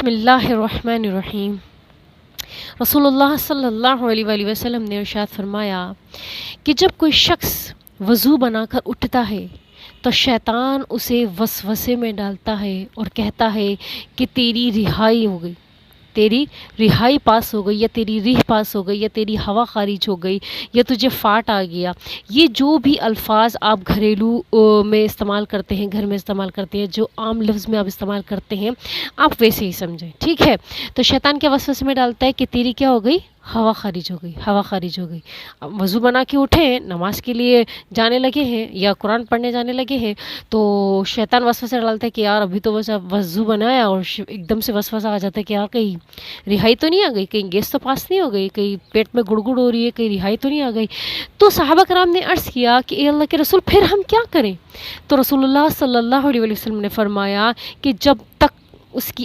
بسم اللہ الرحمن الرحیم۔ رسول اللہ صلی اللہ علیہ وآلہ وسلم نے ارشاد فرمایا کہ جب کوئی شخص وضو بنا کر اٹھتا ہے تو شیطان اسے وسوسے میں ڈالتا ہے اور کہتا ہے کہ تیری رہائی ہو گئی، تیری رہائی پاس ہو گئی، یا تیری ریح پاس ہو گئی، یا تیری ہوا خارج ہو گئی، یا تجھے فاٹ آ گیا۔ یہ جو بھی الفاظ آپ گھریلو میں استعمال کرتے ہیں، گھر میں استعمال کرتے ہیں، جو عام لفظ میں آپ استعمال کرتے ہیں، آپ ویسے ہی سمجھیں، ٹھیک ہے؟ تو شیطان کیا وسوسے میں ڈالتا ہے کہ تیری کیا ہو گئی؟ ہوا خارج ہو گئی، ہوا خارج ہو گئی۔ اب وضو بنا کے اٹھے، نماز کے لیے جانے لگے ہیں یا قرآن پڑھنے جانے لگے ہیں، تو شیطان وسوسہ ڈالتا ہے کہ یار ابھی تو بس وضو بنایا اور ایک دم سے وسوسہ آ جاتا ہے کہ یار کہیں رہائی تو نہیں آ گئی، کہیں گیس تو پاس نہیں ہو گئی، کہیں پیٹ میں گڑگڑ ہو رہی ہے، کہیں رہائی تو نہیں آ گئی۔ تو صحابہ کرام نے عرض کیا کہ اے اللہ کے رسول پھر ہم کیا کریں؟ تو رسول اللہ صلی اللہ علیہ وسلم نے فرمایا کہ جب تک اس کی